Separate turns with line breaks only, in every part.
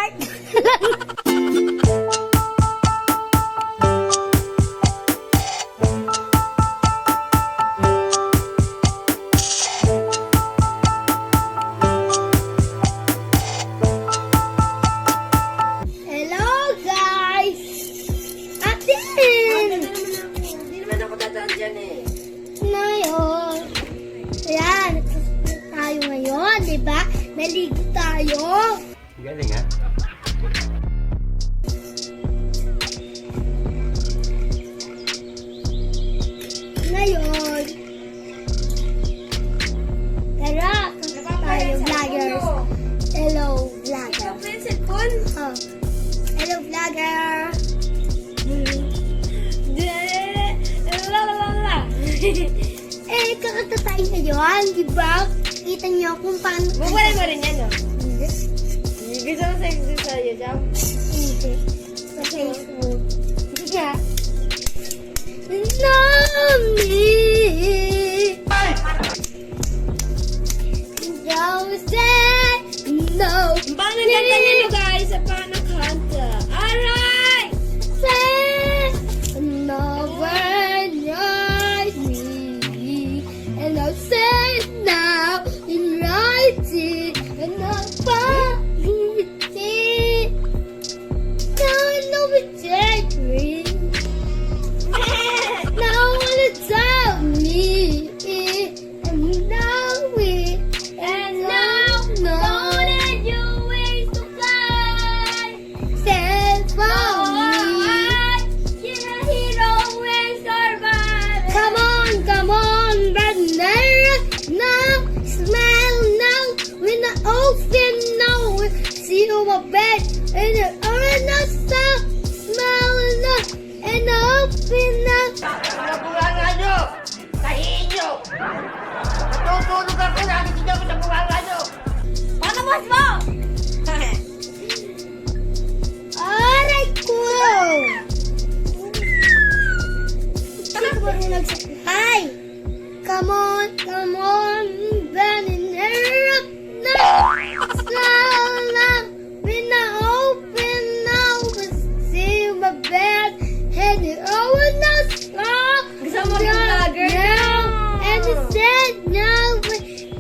part. Hello guys! Atin!
Hindi naman ako dadaan dyan eh.
Ngayon. Ayan, tayo ngayon, di ba? Naligo tayo.
Galing ha?
Ngayon. Tara, tayo vloggers. Hello vlogger.
Ito yung cellphone.
Oh. Hello vlogger. Kakanta tayo ngayon, di ba? Kita niyo kung paano.
Bubulay mo rin yan, no?
Hindi.
Gusto mo sexy sa YouTube?
Hindi. Sa Facebook. Hindi nga. Love me. Don't say no.
Paano kanta niyo guys? Paano kanta? Alright!
Say no when you're me. And I'll say now in writing. And I'll find it. Now I know it's angry. Now I wanna tell me. And now we. And now know that you ways to fly. Stand for me. You're a hero and survive. Come on, but now, smile now. When I open now, see you a bed and the earth stop. Smile now and open now.
Nabunganga nyo! Tahiin nyo! Natutulog ako, nakikinig ako sa bunganga nyo!
Paano mo? Aray ko! Hi! Come on, burning up now. Slow now, when I open now, see my bed, and the over now, slow.
Gusto mo yung vlogger
now, and it said now,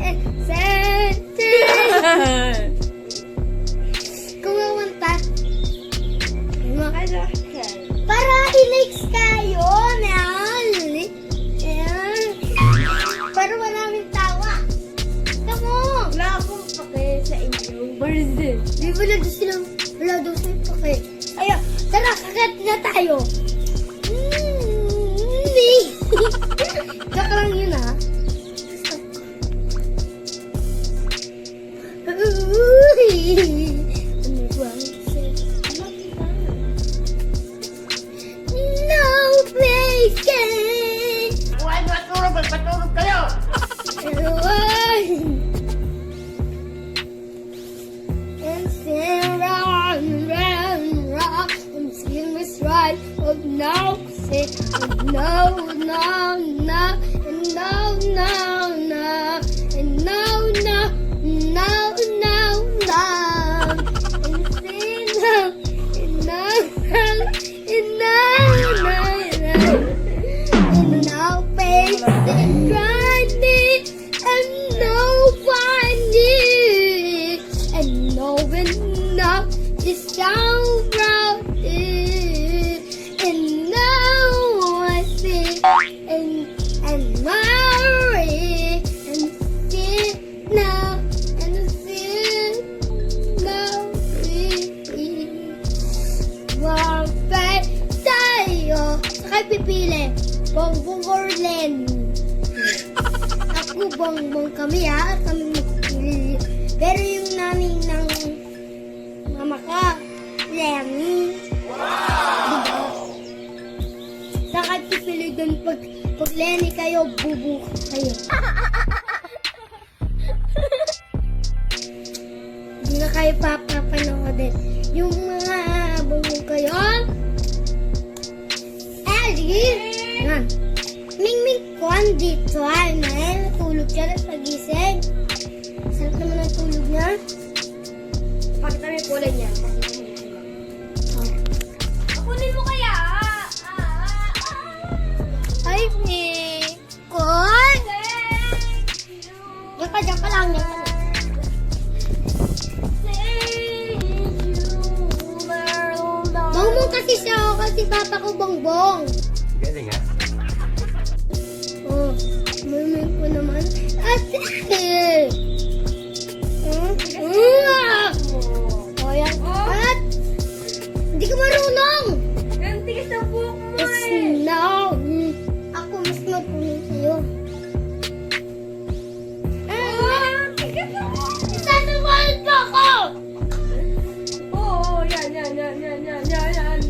and said kumawanta. Para i-likes kayo na. Ayan. Para maraming tawa. Tamo.
Wala akong pake sa inyo. Barzi.
Di ba na doon silang wala daw sa'yo pake. Ayun. Tara, kakat na tayo. Hindi. Tsaka lang yun ha. Ano ba? No place can.
Kung ano at tulog, magpatulog kayo!
And spin round and round and round until it's right. Oh no, say no, no, no, and no, no, no, and no, no, no, no, no, and say no, and no, no, and no, no, no, and no face and drive me, and no find it, and no enough is down round it, and now I see, and worry, and see now, and see now, wapay tayo, sakay pipili, bongbong or len. Ako bongbong kami ha, kami magpili. Pero yung nanay ng mama ko, Lenny. Wow! Sakay pipili dun pag Lenny kayo, bubu kayo. Hindi na kayo papapanoodin. Yung mga bongbong kayo, yan. Mingming ko dito ay natulog siya at pagising. Sarap naman ang tulog niya.
Pakita mo yung kulay niya.
kiss ako kasi papa ko bongbong.
Galing ha?
Oh, may ko naman. At oh, yan. At hindi ka marunong.
Ang tigas ng buhok mo
It's
eh.
now. Ako mas magpunong sa'yo.
Tigas ng buhok.
Isasawalan pa ako!
Oo, yan.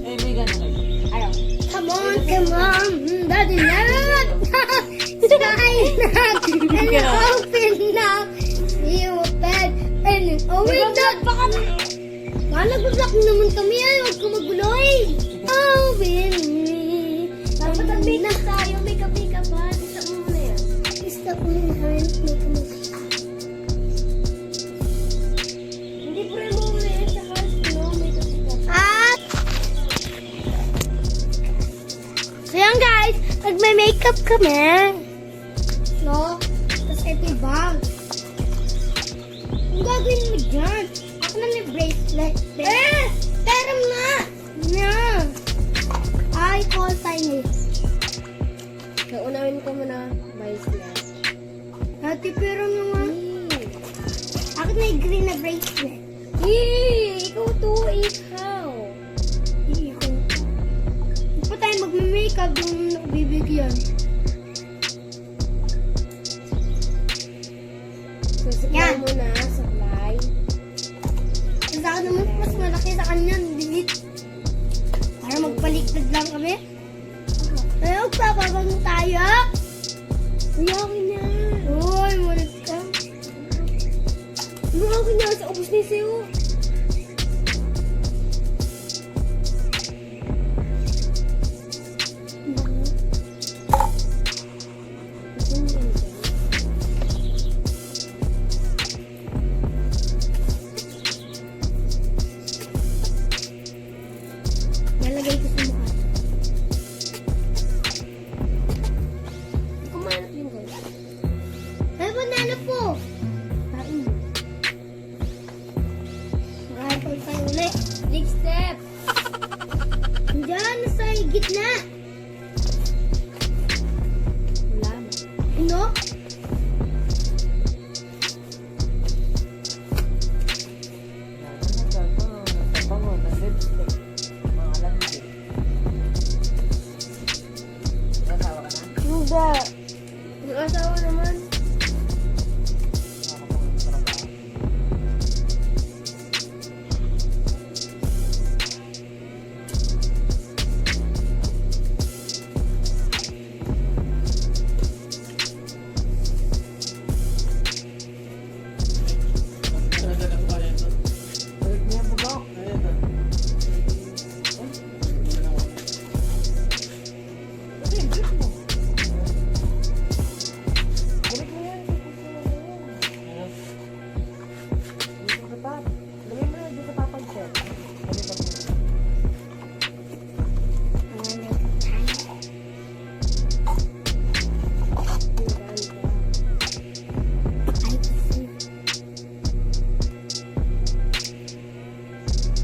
Eh, may gano'n kayo.
Ayaw.
Come on. Daddy, not. Sky not. And open now. You open. And open
Pa kami.
nag-block naman kami. Huwag ka magulo eh. Open me.
Dapat ang makeup tayo. Makeup ha. Isa mo muna yan.
Stop mo yung hand. Make mo.
Hindi pre mo muna yan. Saka makeup.
Ah! So yan guys, nagme-makeup kami. No? Tapos ito yung bag. Ang gagawin mo dyan? Ako na may bracelet. Pero na! Na! Ay, call time eh.
So, unawin ko muna. Bracelet.
Ate, pero naman. Ako na yung green na bracelet.
Ikaw to. Ikaw.
Iikot. Hindi pa tayo magme-makeup yung bibigyan.
So, supply
Yan.
muna. Supply.
Sa akin naman, mas malaki sa kanya. Delete. Para magpaligtad lang kami. Ay, magpapabang tayo.
Uy, akin na.
Uy, mulit ka.
Ano akin na? Sa ubus ni Seo.
Nalagay ko sa mukha.
Kumanap yun guys.
Ay, banana po.
Kain mo.
Makakapag tayo ulit.
Next step.
Diyan, nasa gitna.
Wala ba?
Ano?
Hindi. Yung asawa naman.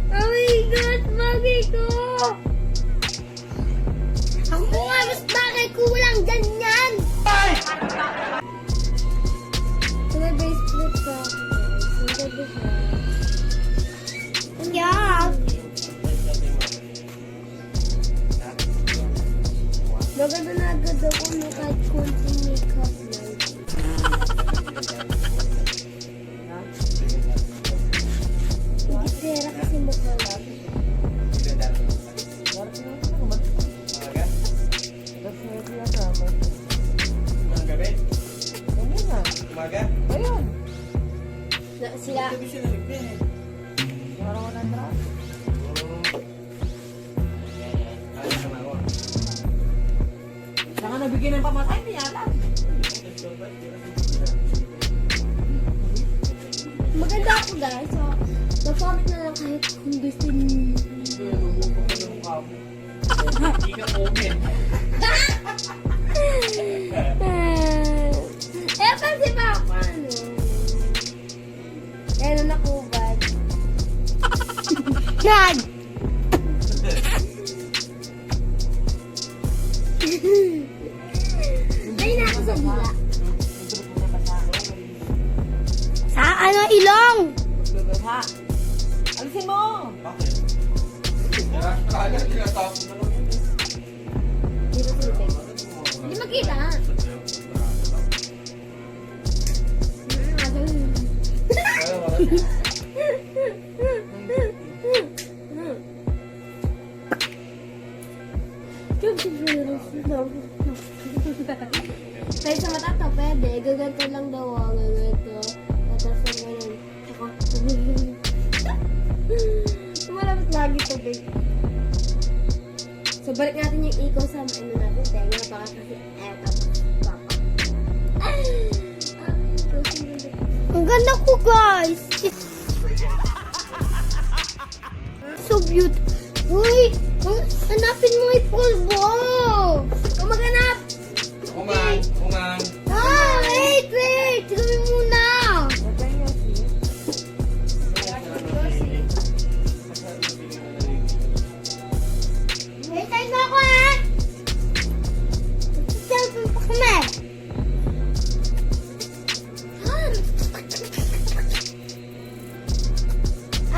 Oh my God, bagay ko! Ako nga, mas bagay ko walang ganyan!
So, may bracelet pa ako guys. Ang ganda siya.
Yeah!
Maganda na agad ako no kahit konting makeup lang. Hindi pera kasi mukha lang. Na, sila.
Saka nabigyan ng pamatay, hindi alam.
Maganda ako guys. So, mag-comment na lang kahit kung gusto niyo.
Hindi ka open.
Eh, kasi pa ako ano. Ano nakubad.
God!
dila.
Sa ano, ilong?
Ha? Alisin mo!
Bakit? Kaya tinatapon na lang yun.
Dito tubig. Hindi makita.
Kaya wala.
Kaya sa mata to, pwede. Gaganto lang daw ako. Gaganto. Tapos ang ganun. Malapit lagi tubig. So, balik natin yung ikaw sa ano natin. Tenga, baka kasi eto. Papa.
Ang ganda ko, guys. So beautiful. Uy, hanapin mo yung pulbo.
Kumaganap!
Kumang, kumang.
Ah, wait. Gawin muna. Wait, time na ako, ha? Cellphone pa kami.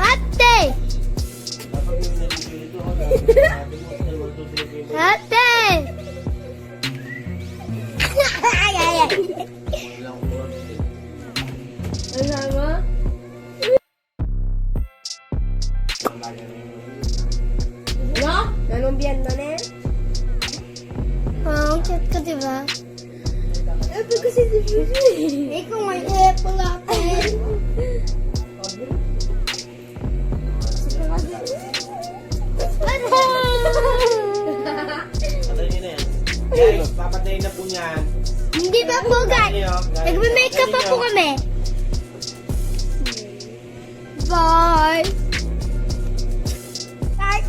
Ate!
Dapat yung nalilito ako. Sabi mo, 1, 2, 3, 4.
Ate! Ay, ay, ay.
Ilang oras.
Ano mo? Ano? Nanong biyan na na?
Oh, ang cute ka, diba?
Ito kasi
Ikaw may apple apple.
Patayin na yan. Guys, papatayin na po niyan.
Hindi ba po, guys? Nagme-makeup pa po kami. Bye! Bye!